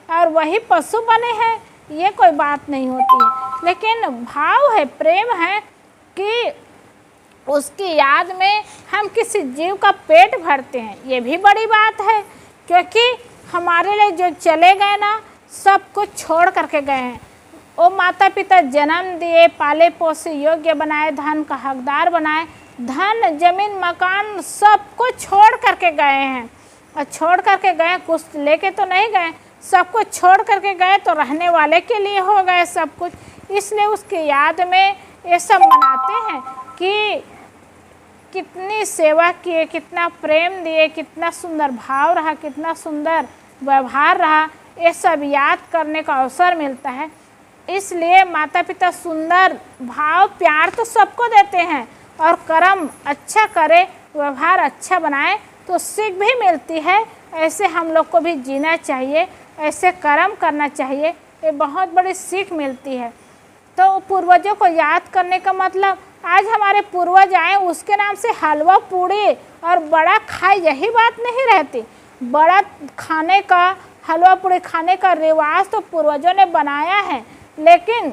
और वही पशु बने हैं, ये कोई बात नहीं होती है। लेकिन भाव है, प्रेम है कि उसकी याद में हम किसी जीव का पेट भरते हैं, ये भी बड़ी बात है। क्योंकि हमारे लिए जो चले गए ना, सब कुछ छोड़ करके गए हैं। वो माता पिता जन्म दिए, पाले पोसे योग्य बनाए, धन का हकदार बनाए, धन जमीन मकान सब कुछ छोड़ करके गए हैं। और छोड़ करके गए, कुछ लेके तो नहीं गए, सब कुछ छोड़ करके गए तो रहने वाले के लिए हो गए सब कुछ। इसलिए उसकी याद में ये सब मनाते हैं कि कितनी सेवा किए, कितना प्रेम दिए, कितना सुंदर भाव रहा, कितना सुंदर व्यवहार रहा, ये सब याद करने का अवसर मिलता है। इसलिए माता पिता सुंदर भाव प्यार तो सबको देते हैं, और कर्म अच्छा करे, व्यवहार अच्छा बनाए तो सीख भी मिलती है। ऐसे हम लोग को भी जीना चाहिए, ऐसे कर्म करना चाहिए, ये बहुत बड़ी सीख मिलती है। तो पूर्वजों को याद करने का मतलब, आज हमारे पूर्वज आए उसके नाम से हलवा पूड़ी और बड़ा खाए, यही बात नहीं रहती। बड़ा खाने का, हलवा पूड़ी खाने का रिवाज तो पूर्वजों ने बनाया है, लेकिन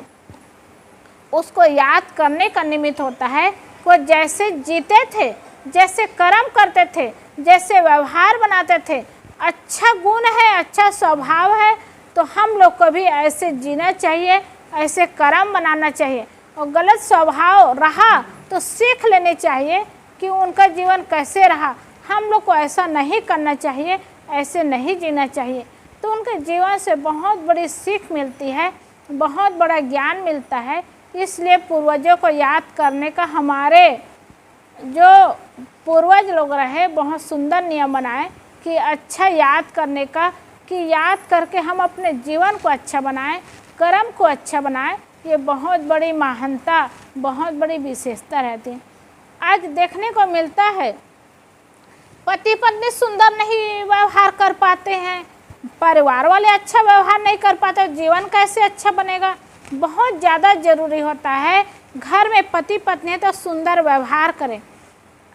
उसको याद करने का निमित्त होता है वो जैसे जीते थे, जैसे कर्म करते थे, जैसे व्यवहार बनाते थे, अच्छा गुण है, अच्छा स्वभाव है, तो हम लोग को भी ऐसे जीना चाहिए, ऐसे कर्म बनाना चाहिए। और गलत स्वभाव रहा तो सीख लेनी चाहिए कि उनका जीवन कैसे रहा, हम लोग को ऐसा नहीं करना चाहिए, ऐसे नहीं जीना चाहिए। तो उनके जीवन से बहुत बड़ी सीख मिलती है, बहुत बड़ा ज्ञान मिलता है। इसलिए पूर्वजों को याद करने का, हमारे जो पूर्वज लोग रहे बहुत सुंदर नियम बनाए कि अच्छा याद करने का, कि याद करके हम अपने जीवन को अच्छा बनाएं, कर्म को अच्छा बनाएं। ये बहुत बड़ी महानता, बहुत बड़ी विशेषता रहती है। आज देखने को मिलता है पति पत्नी सुंदर नहीं व्यवहार कर पाते हैं, परिवार वाले अच्छा व्यवहार नहीं कर पाते, जीवन कैसे अच्छा बनेगा। बहुत ज़्यादा ज़रूरी होता है घर में पति पत्नी तो सुंदर व्यवहार करें।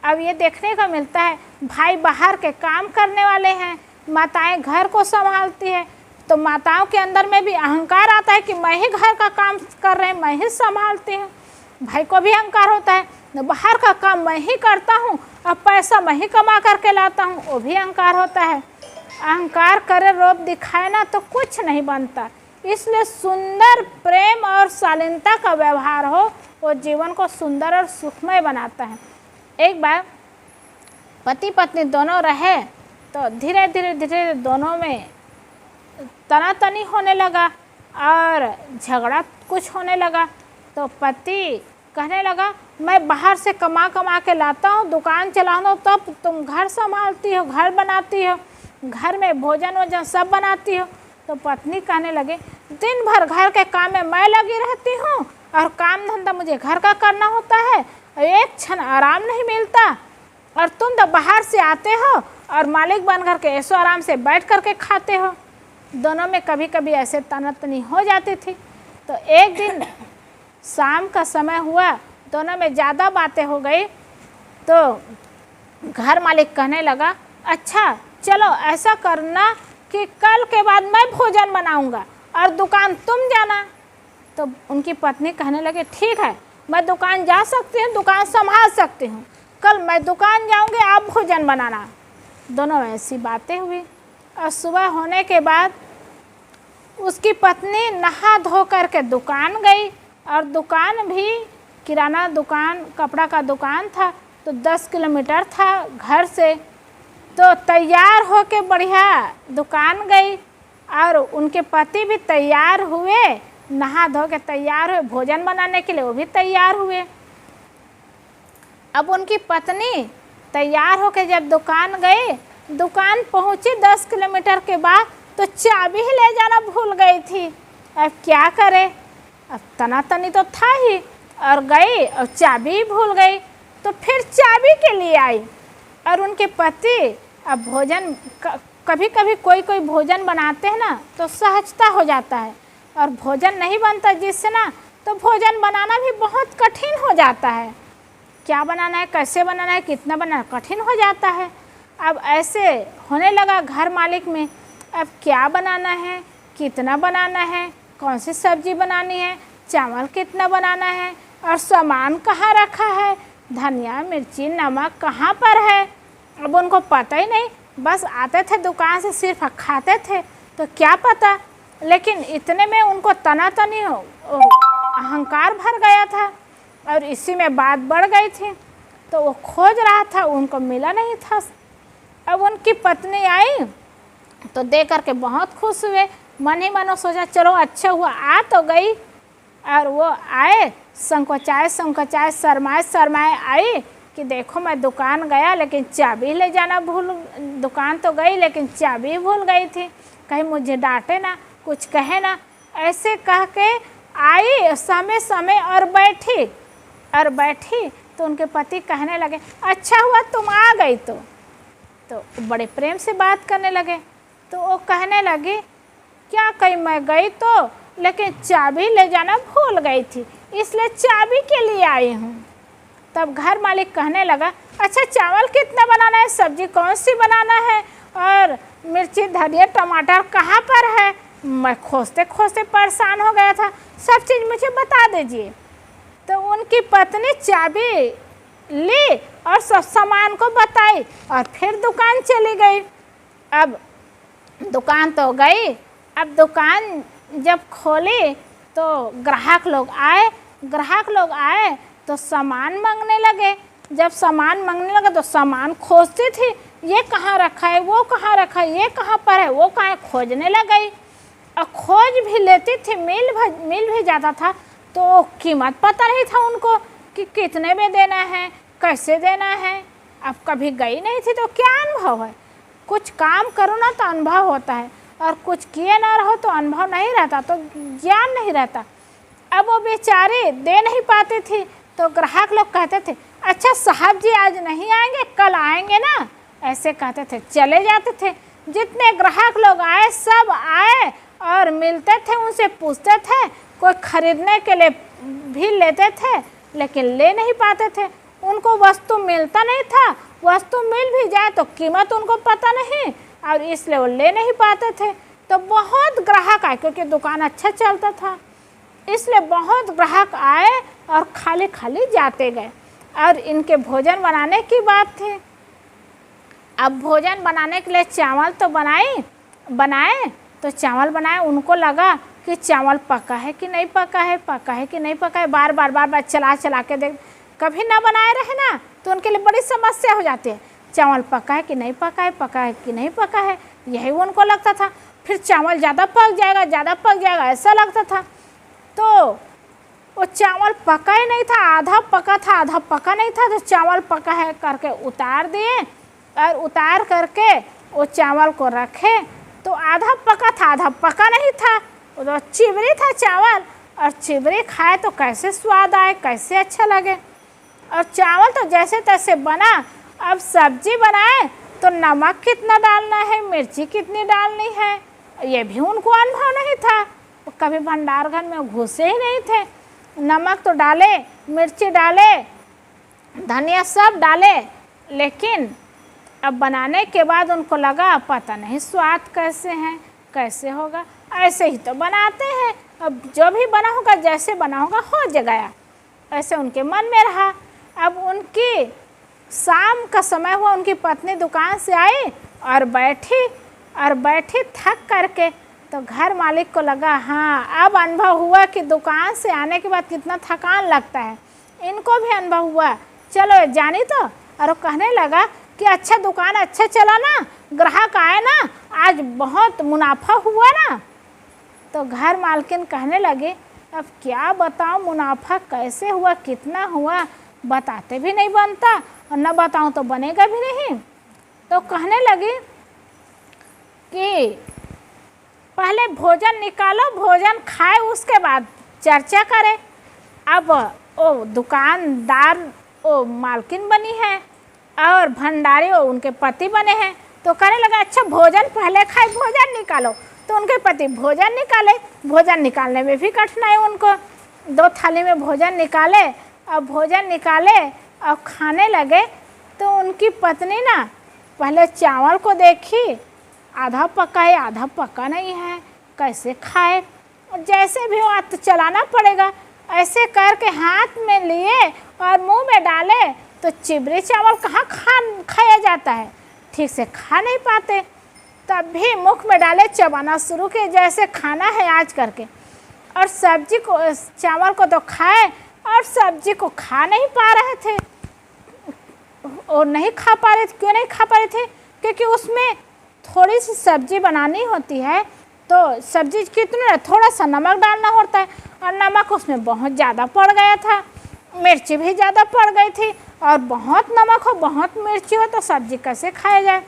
अब ये देखने को मिलता है भाई बाहर के काम करने वाले हैं, माताएं घर को संभालती है, तो माताओं के अंदर में भी अहंकार आता है कि मैं ही घर का काम कर रहे हैं, मैं ही संभालती हूँ। भाई को भी अहंकार होता है, बाहर का काम मैं ही करता हूँ, अब पैसा मैं ही कमा करके लाता हूँ, वो भी अहंकार होता है। अहंकार करे, रूप दिखाए ना तो कुछ नहीं बनता। इसलिए सुंदर प्रेम और शालीनता का व्यवहार हो, वो जीवन को सुंदर और सुखमय बनाता है। एक बार पति पत्नी दोनों रहे तो धीरे धीरे दोनों में तनातनी होने लगा और झगड़ा कुछ होने लगा। तो पति कहने लगा मैं बाहर से कमा के लाता हूँ, दुकान चलाता हूँ, तब तुम घर संभालती हो, घर बनाती हो, घर में भोजन वोजन सब बनाती हो। तो पत्नी कहने लगे दिन भर घर के काम में मैं लगी रहती हूँ और काम धंधा मुझे घर का करना होता है, एक क्षण आराम नहीं मिलता, और तुम तो बाहर से आते हो और मालिक बन कर के ऐसो आराम से बैठ कर के खाते हो। दोनों में कभी कभी ऐसे तनातनी हो जाती थी। तो एक दिन शाम का समय हुआ, दोनों में ज़्यादा बातें हो गई, तो घर मालिक कहने लगा अच्छा चलो ऐसा करना कि कल के बाद मैं भोजन बनाऊंगा और दुकान तुम जाना। तो उनकी पत्नी कहने लगे ठीक है, मैं दुकान जा सकती हूँ, दुकान संभाल सकती हूँ, कल मैं दुकान जाऊँगी, आप भोजन बनाना। दोनों ऐसी बातें हुई और सुबह होने के बाद उसकी पत्नी नहा धो करके दुकान गई, और दुकान भी किराना दुकान, कपड़ा का दुकान था, तो 10 किलोमीटर था घर से। तो तैयार होके बढ़िया दुकान गई, और उनके पति भी तैयार हुए, नहा धो के तैयार हुए भोजन बनाने के लिए, वो भी तैयार हुए। अब उनकी पत्नी तैयार होके जब दुकान गई, दुकान पहुंची 10 किलोमीटर के बाद, तो चाबी ही ले जाना भूल गई थी। अब क्या करे, अब तनातनी तो था ही, और गई और चाबी भूल गई। तो फिर चाबी के लिए आई, और उनके पति अब भोजन कभी कभी कोई भोजन बनाते हैं ना तो सहजता हो जाता है, और भोजन नहीं बनता जिससे ना, तो भोजन बनाना भी बहुत कठिन हो जाता है। क्या बनाना है, कैसे बनाना है, कितना बनाना है, कठिन हो जाता है। अब ऐसे होने लगा घर मालिक में, अब क्या बनाना है, कितना बनाना है, कौन सी सब्जी बनानी है, चावल कितना बनाना है और सामान कहाँ रखा है, धनिया मिर्ची नमक कहाँ पर है। अब उनको पता ही नहीं, बस आते थे दुकान से सिर्फ खाते थे, तो क्या पता। लेकिन इतने में उनको तना तनी अहंकार भर गया था और इसी में बात बढ़ गई थी। तो वो खोज रहा था, उनको मिला नहीं था। अब उनकी पत्नी आई तो देख करके बहुत खुश हुए, मन ही मन सोचा चलो अच्छा हुआ आ तो गई। और वो आए संकोचाए शरमाए आई कि देखो मैं दुकान गया लेकिन चाबी ले जाना भूल, दुकान तो गई लेकिन चाबी भूल गई थी, कहीं मुझे डांटे ना, कुछ कहे ना। ऐसे कह के आई समय और बैठी तो उनके पति कहने लगे अच्छा हुआ तुम आ गई। तो बड़े प्रेम से बात करने लगे। तो वो कहने लगी क्या कहीं मैं गई तो, लेकिन चाबी ले जाना भूल गई थी, इसलिए चाबी के लिए आई हूँ। तब घर मालिक कहने लगा अच्छा चावल कितना बनाना है, सब्जी कौन सी बनाना है और मिर्ची धनिया टमाटर कहाँ पर है। मैं खोजते खोजते परेशान हो गया था, सब चीज़ मुझे बता दीजिए। तो उनकी पत्नी चाबी ली और सब सामान को बताई और फिर दुकान चली गई। अब दुकान तो गई, अब दुकान जब खोली तो ग्राहक लोग आए तो सामान मांगने लगे। जब सामान मांगने लगे तो सामान खोजती थी, ये कहाँ रखा है, वो कहाँ रखा है, ये कहाँ पर है, वो कहाँ है, खोजने लग गई। और खोज भी लेती थी, मिल भी जाता था, तो कीमत पता नहीं था उनको कि कितने में देना है, कैसे देना है। अब कभी गई नहीं थी तो क्या अनुभव है, कुछ काम करो ना तो अनुभव होता है, और कुछ किए ना रहो तो अनुभव नहीं रहता, तो ज्ञान नहीं रहता। अब वो बेचारे दे नहीं पाती थी, तो ग्राहक लोग कहते थे अच्छा साहब जी आज नहीं आएंगे, कल आएंगे ना, ऐसे कहते थे, चले जाते थे। जितने ग्राहक लोग आए सब आए और मिलते थे, उनसे पूछते थे, कोई खरीदने के लिए भी लेते थे लेकिन ले नहीं पाते थे, उनको वस्तु मिलता नहीं था, वस्तु मिल भी जाए तो कीमत उनको पता नहीं और इसलिए वो ले नहीं पाते थे। तो बहुत ग्राहक आए, क्योंकि दुकान अच्छा चलता था, इसलिए बहुत ग्राहक आए और खाली खाली जाते गए। और इनके भोजन बनाने की बात थी। अब भोजन बनाने के लिए चावल तो बनाए तो चावल बनाए, उनको लगा कि चावल पका है कि नहीं पका है, बार बार चला के देख, कभी ना बनाए रहे ना तो उनके लिए बड़ी समस्या हो जाती है। चावल पका है कि नहीं पका है, यही उनको लगता था। फिर चावल ज़्यादा पक जाएगा ऐसा लगता था। तो वो चावल पका ही नहीं था, आधा पका नहीं था, तो चावल पका है करके उतार दिए और उतार करके वो चावल को रखे तो आधा पका था, आधा पका नहीं था, वो तो चिवरी था चावल, और चिवरी खाए तो कैसे स्वाद आए, कैसे अच्छा लगे। और चावल तो जैसे तैसे बना। अब सब्जी बनाए तो नमक कितना डालना है, मिर्ची कितनी डालनी है, ये भी उनको अनुभव नहीं था, वो कभी भंडार घर में घुसे ही नहीं थे। नमक तो डाले, मिर्ची डाले, धनिया सब डाले, लेकिन अब बनाने के बाद उनको लगा पता नहीं स्वाद कैसे हैं, कैसे होगा, ऐसे ही तो बनाते हैं, अब जो भी बना होगा जैसे बना होगा हो गया, ऐसे उनके मन में रहा। अब उनकी शाम का समय हुआ, उनकी पत्नी दुकान से आई और बैठी थक करके। तो घर मालिक को लगा हाँ अब अनुभव हुआ कि दुकान से आने के बाद कितना थकान लगता है, इनको भी अनुभव हुआ, चलो जानी तो। और वो कहने लगा कि अच्छा दुकान अच्छा चला ना, ग्राहक आए ना, आज बहुत मुनाफा हुआ ना। तो घर मालकिन कहने लगे अब क्या बताऊं, मुनाफा कैसे हुआ, कितना हुआ, बताते भी नहीं बनता और न बताऊं तो बनेगा भी नहीं। तो कहने लगी कि पहले भोजन निकालो, भोजन खाए, उसके बाद चर्चा करें। अब वो दुकानदार वो मालकिन बनी है और भंडारी वो उनके पति बने हैं। तो कहने लगा अच्छा भोजन पहले खाए, भोजन निकालो। तो उनके पति भोजन निकाले, भोजन निकालने में भी कठिनाई उनको, 2 थाली में भोजन निकाले। अब भोजन निकाले और खाने लगे तो उनकी पत्नी ना पहले चावल को देखी, आधा पका है आधा पका नहीं है, कैसे खाए, जैसे भी हो हाथ चलाना पड़ेगा। ऐसे करके हाथ में लिए और मुंह में डाले तो चिबरी चावल कहाँ खाया जाता है, ठीक से खा नहीं पाते। तब भी मुख में डाले चबाना शुरू किए जैसे खाना है आज करके, और सब्जी को चावल को तो खाए और सब्जी को खा नहीं पा रहे थे। और नहीं खा पा रहे थे, क्यों नहीं खा पा रहे थे? क्योंकि उसमें थोड़ी सी सब्जी बनानी होती है तो सब्जी कितना, थोड़ा सा नमक डालना होता है, और नमक उसमें बहुत ज़्यादा पड़ गया था, मिर्ची भी ज़्यादा पड़ गई थी, और बहुत नमक हो बहुत मिर्ची हो तो सब्जी कैसे खाया जाए।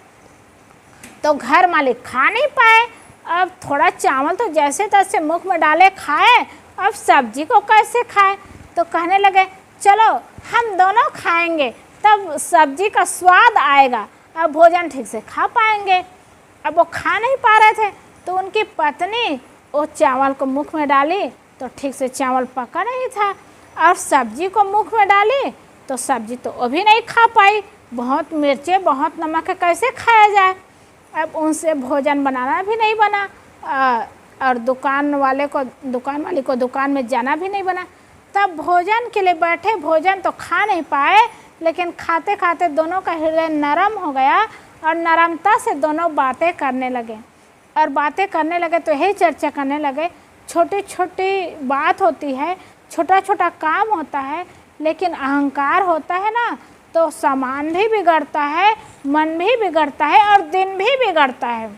तो घर मालिक खा नहीं पाए। अब थोड़ा चावल तो जैसे तैसे मुख में डाले खाए, अब सब्जी को कैसे खाए? तो कहने लगे चलो हम दोनों खाएंगे, तब सब्जी का स्वाद आएगा, अब भोजन ठीक से खा पाएंगे। अब वो खा नहीं पा रहे थे तो उनकी पत्नी वो चावल को मुख में डाली तो ठीक से चावल पका नहीं था, और सब्जी को मुख में डाली तो सब्जी तो वो भी नहीं खा पाई, बहुत मिर्चे बहुत नमक है, कैसे खाया जाए। अब उनसे भोजन बनाना भी नहीं बना, और दुकान वाली को दुकान में जाना भी नहीं बना। तब भोजन के लिए बैठे, भोजन तो खा नहीं पाए, लेकिन खाते खाते दोनों का हृदय नरम हो गया, और नरमता से दोनों बातें करने लगे। और बातें करने लगे तो यही चर्चा करने लगे, छोटी छोटी बात होती है, छोटा छोटा काम होता है, लेकिन अहंकार होता है ना तो सामान भी बिगड़ता है, मन भी बिगड़ता है, और दिन भी बिगड़ता है।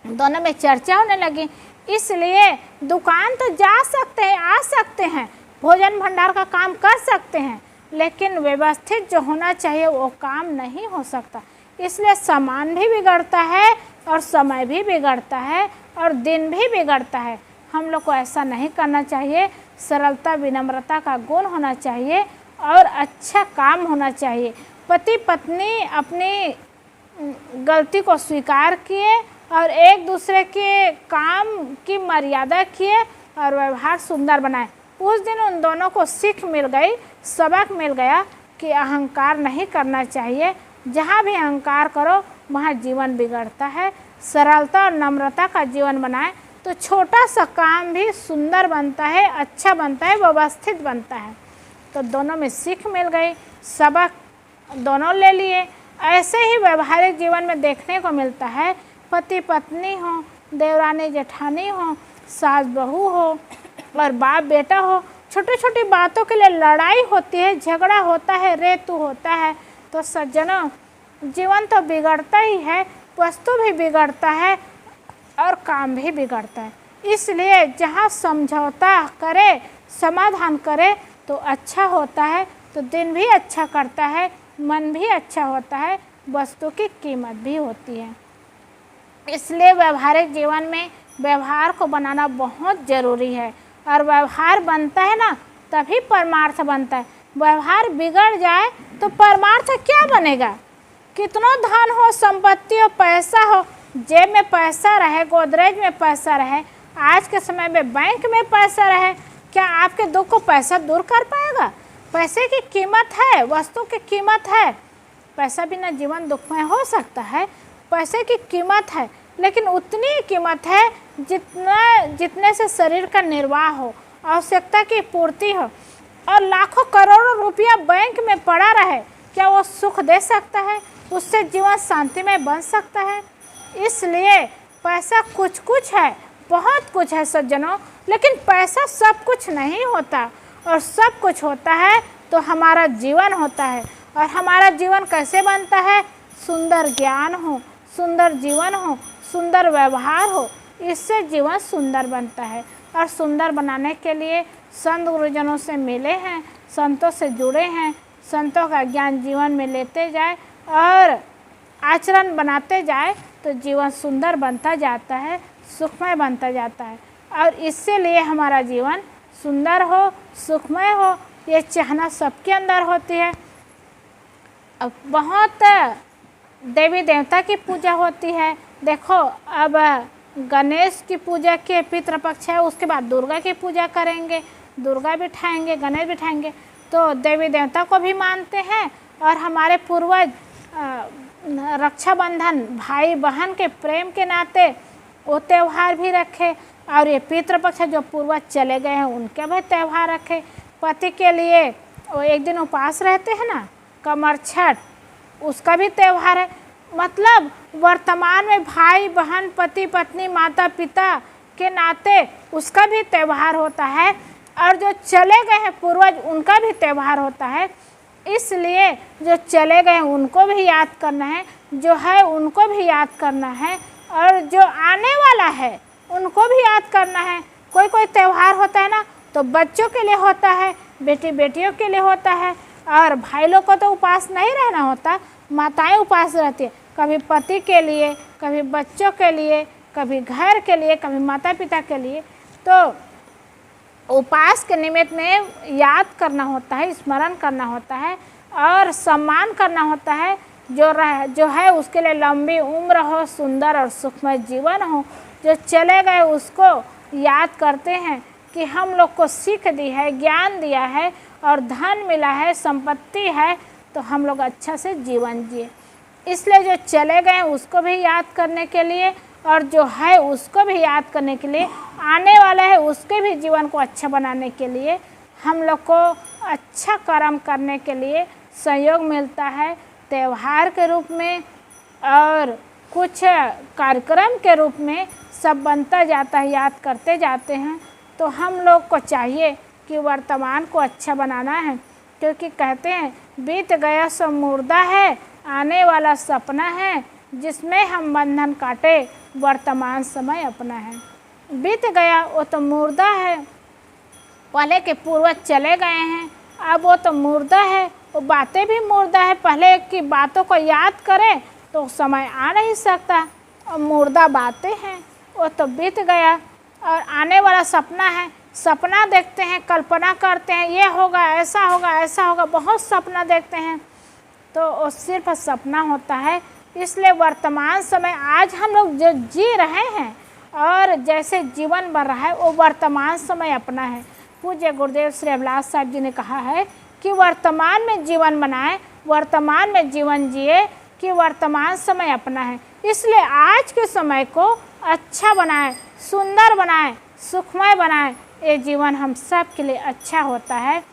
दोनों में चर्चा होने लगी। इसलिए दुकान तो जा सकते हैं, आ सकते हैं, भोजन भंडार का काम कर सकते हैं, लेकिन व्यवस्थित जो होना चाहिए वो काम नहीं हो सकता। इसलिए सामान भी बिगड़ता है और समय भी बिगड़ता है और दिन भी बिगड़ता है। हम लोग को ऐसा नहीं करना चाहिए। सरलता विनम्रता का गुण होना चाहिए और अच्छा काम होना चाहिए। पति पत्नी अपनी गलती को स्वीकार किए और एक दूसरे के काम की मर्यादा किए और व्यवहार सुंदर बनाए। उस दिन उन दोनों को सीख मिल गई, सबक मिल गया कि अहंकार नहीं करना चाहिए। जहाँ भी अहंकार करो वहाँ जीवन बिगड़ता है। सरलता और नम्रता का जीवन बनाए तो छोटा सा काम भी सुंदर बनता है, अच्छा बनता है, व्यवस्थित बनता है। तो दोनों में सीख मिल गई, सबक दोनों ले लिए। ऐसे ही व्यवहारिक जीवन में देखने को मिलता है। पति पत्नी हो, देवरानी जेठानी हो, सास बहू हो और बाप बेटा हो, छोटी छोटी बातों के लिए लड़ाई होती है, झगड़ा होता है, रेतु होता है। तो सज्जनों, जीवन तो बिगड़ता ही है, वस्तु भी बिगड़ता है और काम भी बिगड़ता है। इसलिए जहाँ समझौता करे, समाधान करे तो अच्छा होता है, तो दिन भी अच्छा करता है, मन भी अच्छा होता है, वस्तु की कीमत भी होती है। इसलिए व्यवहारिक जीवन में व्यवहार को बनाना बहुत ज़रूरी है, और व्यवहार बनता है ना तभी परमार्थ बनता है। व्यवहार बिगड़ जाए तो परमार्थ क्या बनेगा? कितना धन हो, संपत्ति हो, पैसा हो, जेब में पैसा रहे, गोदरेज में पैसा रहे, आज के समय में बैंक में पैसा रहे, क्या आपके दुख को पैसा दूर कर पाएगा? पैसे की कीमत है, वस्तु की कीमत है। पैसा बिना जीवन दुखमय हो सकता है, पैसे की कीमत है, लेकिन उतनी ही कीमत है जितने से शरीर का निर्वाह हो, आवश्यकता की पूर्ति हो। और लाखों करोड़ों रुपया बैंक में पड़ा रहे, क्या वो सुख दे सकता है? उससे जीवन शांतिमय बन सकता है? इसलिए पैसा कुछ कुछ है, बहुत कुछ है सज्जनों, लेकिन पैसा सब कुछ नहीं होता। और सब कुछ होता है तो हमारा जीवन होता है। और हमारा जीवन कैसे बनता है? सुंदर ज्ञान हो, सुंदर जीवन हो, सुंदर व्यवहार हो, इससे जीवन सुंदर बनता है। और सुंदर बनाने के लिए संत गुरुजनों से मिले हैं, संतों से जुड़े हैं, संतों का ज्ञान जीवन में लेते जाए और आचरण बनाते जाए तो जीवन सुंदर बनता जाता है, सुखमय बनता जाता है। और इससे लिए हमारा जीवन सुंदर हो, सुखमय हो, ये चाहना सबके अंदर होती है। अब बहुत देवी देवता की पूजा होती है। देखो, अब गणेश की पूजा के पितृपक्ष है, उसके बाद दुर्गा की पूजा करेंगे, दुर्गा बिठाएंगे, गणेश बिठाएंगे, तो देवी देवता को भी मानते हैं। और हमारे पूर्वज रक्षाबंधन, भाई बहन के प्रेम के नाते वो त्यौहार भी रखे, और ये पितृपक्ष जो पूर्वज चले गए हैं उनके भी त्यौहार रखे। पति के लिए वो एक दिन उपवास रहते हैं ना, कमर छठ, उसका भी त्यौहार है। मतलब वर्तमान में भाई बहन, पति पत्नी, माता पिता के नाते उसका भी त्यौहार होता है, और जो चले गए हैं पूर्वज उनका भी त्यौहार होता है। इसलिए जो चले गए हैं उनको भी याद करना है, जो है उनको भी याद करना है, और जो आने वाला है उनको भी याद करना है। कोई कोई त्यौहार होता है ना, तो बच्चों के लिए होता है, बेटी बेटियों के लिए होता है, और भाई लोग को तो उपवास नहीं रहना होता, माताएं उपवास रहती है, कभी पति के लिए, कभी बच्चों के लिए, कभी घर के लिए, कभी माता पिता के लिए। तो उपवास के निमित्त में याद करना होता है, स्मरण करना होता है, और सम्मान करना होता है। जो है उसके लिए लंबी उम्र हो, सुंदर और सुखमय जीवन हो। जो चले गए उसको याद करते हैं कि हम लोग को सीख दी है, ज्ञान दिया है, और धन मिला है, संपत्ति है, तो हम लोग अच्छा से जीवन जिए। इसलिए जो चले गए उसको भी याद करने के लिए, और जो है उसको भी याद करने के लिए, आने वाला है उसके भी जीवन को अच्छा बनाने के लिए, हम लोग को अच्छा कर्म करने के लिए सहयोग मिलता है त्यौहार के रूप में, और कुछ कार्यक्रम के रूप में सब बनता जाता है, याद करते जाते हैं। तो हम लोग को चाहिए कि वर्तमान को अच्छा बनाना है, क्योंकि कहते हैं बीत गया सो मुर्दा है, आने वाला सपना है, जिसमें हम बंधन काटे, वर्तमान समय अपना है। बीत गया वो तो मुर्दा है, पहले के पूर्वज चले गए हैं, अब वो तो मुर्दा है, वो बातें भी मुर्दा है। पहले की बातों को याद करें तो समय आ नहीं सकता, और मुर्दा बातें हैं, वो तो बीत गया। और आने वाला सपना है, सपना देखते हैं, कल्पना करते हैं, ये होगा, ऐसा होगा, ऐसा होगा, बहुत सपना देखते हैं, तो वो सिर्फ सपना होता है। इसलिए वर्तमान समय आज हम लोग जो जी रहे हैं और जैसे जीवन बन रहा है, वो वर्तमान समय अपना है। पूज्य गुरुदेव श्री अभिलाष साहब जी ने कहा है कि वर्तमान में जीवन बनाएं, वर्तमान में जीवन जिए, कि वर्तमान समय अपना है। इसलिए आज के समय को अच्छा बनाएं, सुंदर बनाएं, सुखमय बनाएं। ये जीवन हम सब के लिए अच्छा होता है,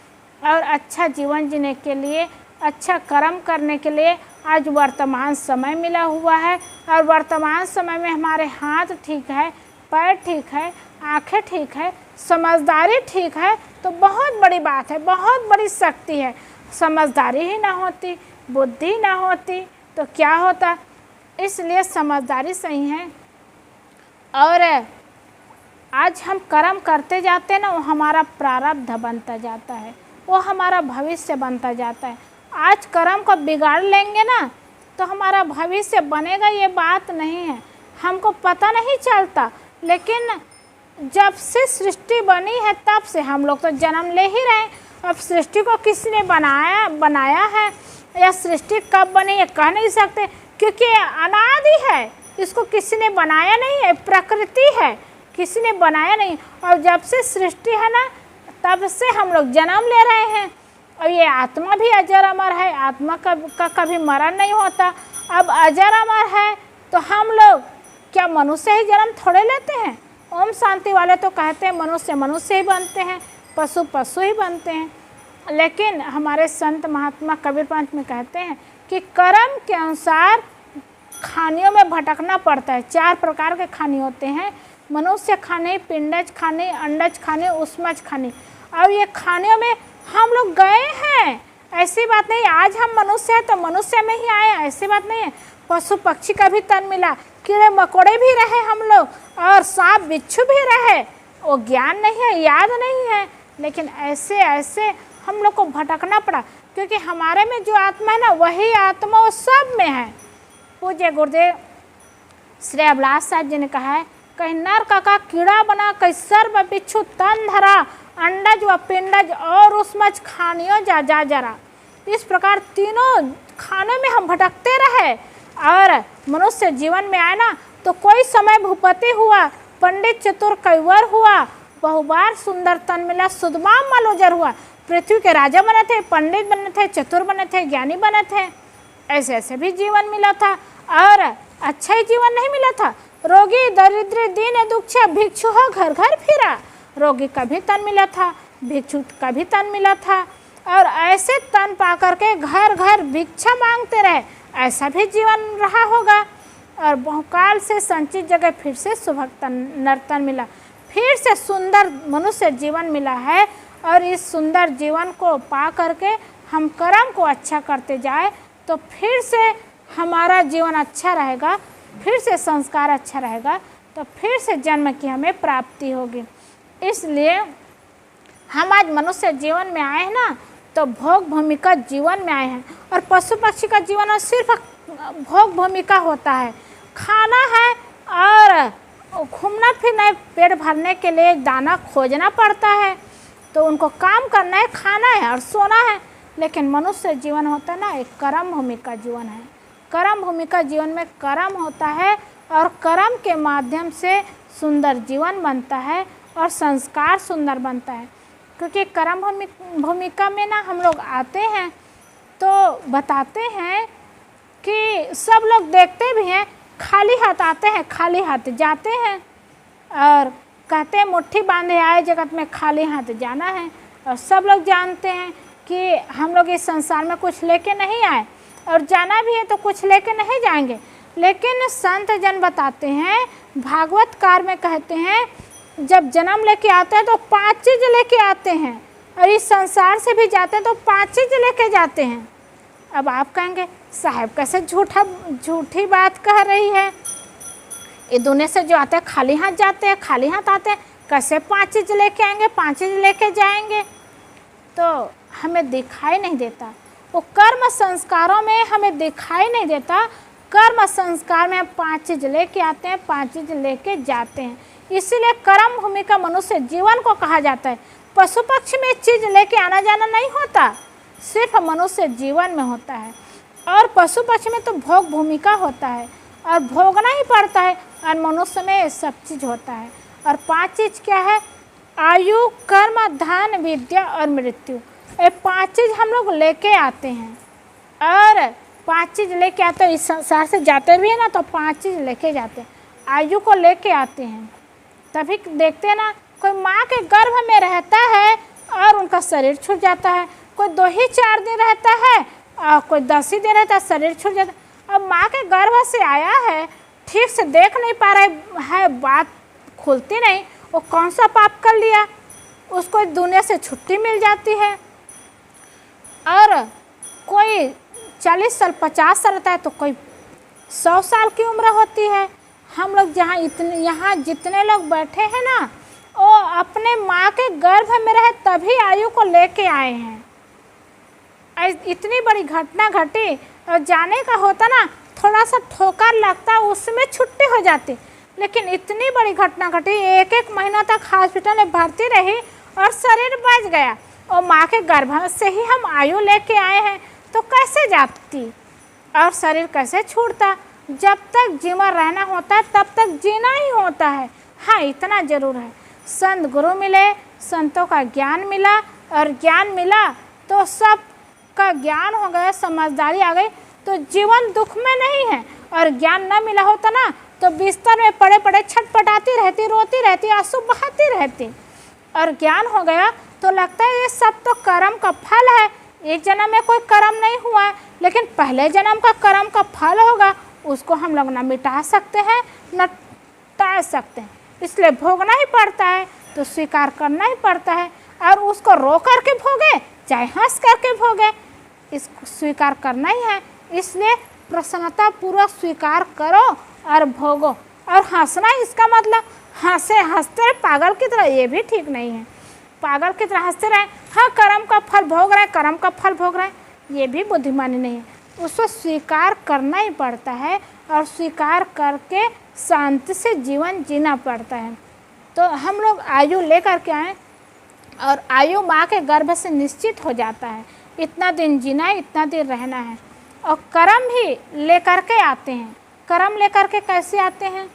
और अच्छा जीवन जीने के लिए, अच्छा कर्म करने के लिए आज वर्तमान समय मिला हुआ है। और वर्तमान समय में हमारे हाथ ठीक है, पैर ठीक है, आंखें ठीक है, समझदारी ठीक है, तो बहुत बड़ी बात है, बहुत बड़ी शक्ति है। समझदारी ही ना होती, बुद्धि ना होती तो क्या होता। इसलिए समझदारी सही है, और आज हम कर्म करते जाते हैं ना, वो हमारा प्रारब्ध बनता जाता है, वो हमारा भविष्य बनता जाता है। आज कर्म को बिगाड़ लेंगे ना तो हमारा भविष्य बनेगा, ये बात नहीं है, हमको पता नहीं चलता। लेकिन जब से सृष्टि बनी है तब से हम लोग तो जन्म ले ही रहे हैं। अब सृष्टि को किसी ने बनाया है, या सृष्टि कब बनी है कह नहीं सकते, क्योंकि अनादि है, इसको किसी ने बनाया नहीं है, प्रकृति है, किसी ने बनाया नहीं। और जब से सृष्टि है ना तब से हम लोग जन्म ले रहे हैं, और ये आत्मा भी अजर अमर है, आत्मा का कभी मरण नहीं होता। अब अजर अमर है तो हम लोग क्या मनुष्य ही जन्म थोड़े लेते हैं। ओम शांति वाले तो कहते हैं मनुष्य मनुष्य ही बनते हैं, पशु पशु ही बनते हैं। लेकिन हमारे संत महात्मा कबीर पंथ में कहते हैं कि कर्म के अनुसार खानियों में भटकना पड़ता है। 4 प्रकार के खाने होते हैं, मनुष्य खाने, पिंडज खाने, अंडज खाने, उष्मज खाने। और ये खानियों में हम लोग गए हैं, ऐसी बात नहीं आज हम मनुष्य हैं तो मनुष्य में ही आए, ऐसी बात नहीं है। पशु पक्षी का भी तन मिला, कीड़े मकोड़े भी रहे हम लोग, और सांप बिच्छू भी रहे। वो ज्ञान नहीं है, याद नहीं है, लेकिन ऐसे ऐसे हम लोग को भटकना पड़ा, क्योंकि हमारे में जो आत्मा है ना वही आत्मा वो सब में है। पूज्य गुरुदेव श्री अभिलाष साहब जी ने कहा है, कहीं नर का कीड़ा बना, कहीं सर्प बिच्छू तन धरा, अंडज व पिंडज और उसमज खानियों जा जा जरा। इस प्रकार तीनों खानों में हम भटकते रहे, और मनुष्य जीवन में आए ना तो कोई समय भूपति हुआ, पंडित चतुर कैवर हुआ, बहुबार सुंदर तन मिला, सुदमाम मलोजर हुआ। पृथ्वी के राजा बने थे, पंडित बने थे, चतुर बने थे, ज्ञानी बने थे, ऐसे ऐसे भी जीवन मिला था। और अच्छा ही जीवन नहीं मिला था, रोगी दरिद्र दीन दुख भिक्षु हो घर घर फिरा। रोगी का भी तन मिला था, भिक्षु का भी तन मिला था, और ऐसे तन पा करके घर घर भिक्षा मांगते रहे। ऐसा भी जीवन रहा होगा। और बहुकाल से संचित जगह फिर से सुभग नर्तन मिला, फिर से सुंदर मनुष्य जीवन मिला है। और इस सुंदर जीवन को पा करके हम कर्म को अच्छा करते जाए तो फिर से हमारा जीवन अच्छा रहेगा, फिर से संस्कार अच्छा रहेगा, तो फिर से जन्म की हमें प्राप्ति होगी। इसलिए हम आज मनुष्य जीवन में आए हैं ना, तो भोग भूमि का जीवन में आए हैं। और पशु पक्षी का जीवन सिर्फ भोग भूमि का होता है, खाना है और घूमना फिरना है, पेट भरने के लिए दाना खोजना पड़ता है, तो उनको काम करना है, खाना है और सोना है। लेकिन मनुष्य जीवन होता है ना, एक कर्म भूमि का जीवन है। कर्म भूमि का जीवन में कर्म होता है और कर्म के माध्यम से सुंदर जीवन बनता है और संस्कार सुंदर बनता है। क्योंकि कर्म भूमिका में ना हम लोग आते हैं तो बताते हैं कि सब लोग देखते भी हैं, खाली हाथ आते हैं, खाली हाथ जाते हैं, और कहते हैं मुट्ठी बांधे आए जगत में खाली हाथ जाना है। और सब लोग जानते हैं कि हम लोग इस संसार में कुछ लेके नहीं आए, और जाना भी है तो कुछ लेके नहीं जाएंगे। लेकिन संत जन बताते हैं, भागवत कार में कहते हैं, जब जन्म लेके आते हैं तो 5 चीज़ लेके आते हैं, और इस संसार से भी जाते हैं तो 5 चीज़ लेके जाते हैं। अब आप कहेंगे साहब कैसे झूठी बात कह रही है, ये दुनिया से जो आते हैं खाली हाथ जाते हैं, खाली हाथ आते हैं, कैसे 5 चीज़ लेके आएंगे, 5 चीज़ लेके जाएंगे? तो हमें दिखाई नहीं देता, वो कर्म संस्कारों में हमें दिखाई नहीं देता। कर्म संस्कार में हम 5 चीज़ लेके आते हैं, 5 चीज़ लेके जाते हैं। इसीलिए कर्म भूमि का मनुष्य जीवन को कहा जाता है। पशु पक्षी में चीज़ लेके आना जाना नहीं होता, सिर्फ मनुष्य जीवन में होता है। और पशु पक्षी में तो भोग भूमिका होता है और भोगना ही पड़ता है, और मनुष्य में सब चीज़ होता है। और 5 चीज़ क्या है? आयु, कर्म, धन, विद्या और मृत्यु। ये 5 चीज़ हम लोग लेके आते हैं, और 5 चीज़ लेके आते हैं। इस संसार से जाते भी है ना, तो 5 चीज़ लेके जाते हैं। आयु को लेके आते हैं, तभी देखते हैं ना, कोई माँ के गर्भ में रहता है और उनका शरीर छूट जाता है, कोई 2 ही 4 दिन रहता है और कोई 10 ही दिन रहता है, शरीर छूट जाता है। अब माँ के गर्भ से आया है, ठीक से देख नहीं पा रहा है, बात खुलती नहीं, वो कौन सा पाप कर लिया, उसको दुनिया से छुट्टी मिल जाती है। और कोई 40 साल 50 साल रहता है, तो कोई 100 साल की उम्र होती है। हम लोग यहाँ जितने लोग बैठे हैं ना, वो अपने माँ के गर्भ में रहे तभी आयु को लेके आए हैं। इतनी बड़ी घटना घटी, और जाने का होता ना, थोड़ा सा ठोकर लगता, उसमें छुट्टी हो जाती। लेकिन इतनी बड़ी घटना घटी, 1-1 महीना तक हॉस्पिटल में भर्ती रही और शरीर बच गया। और माँ के गर्भ से ही हम आयु लेके आए हैं, तो कैसे जाती और शरीर कैसे छूटता? जब तक जीवन रहना होता है तब तक जीना ही होता है। हाँ, इतना ज़रूर है, संत गुरु मिले, संतों का ज्ञान मिला, और ज्ञान मिला तो सब का ज्ञान हो गया, समझदारी आ गई, तो जीवन दुख में नहीं है। और ज्ञान न मिला होता ना, तो बिस्तर में पड़े पड़े छटपटाती रहती, रोती रहती, आंसू बहाती रहती। और ज्ञान हो गया तो लगता है ये सब तो कर्म का फल है, एक जन्म में कोई कर्म नहीं हुआ है, लेकिन पहले जन्म का कर्म का फल होगा, उसको हम लोग ना मिटा सकते हैं न टाल सकते हैं। इसलिए भोगना ही पड़ता है, तो स्वीकार करना ही पड़ता है, और उसको रो करके भोगे चाहे हंस करके भोगे, इसको स्वीकार करना ही है। इसलिए प्रसन्नता पूर्वक स्वीकार करो और भोगो। और हंसना, इसका मतलब हंसते रहे पागल की तरह, ये भी ठीक नहीं है। पागल की तरह हंसते रहे, हाँ कर्म का फल भोग रहे हैं, कर्म का फल भोग रहे हैं, ये भी बुद्धिमानी नहीं है। उसको स्वीकार करना ही पड़ता है, और स्वीकार करके शांति से जीवन जीना पड़ता है। तो हम लोग आयु लेकर के आए, और आयु माँ के गर्भ से निश्चित हो जाता है, इतना दिन जीना है, इतना दिन रहना है। और कर्म भी लेकर के आते हैं। कर्म लेकर के कैसे आते हैं?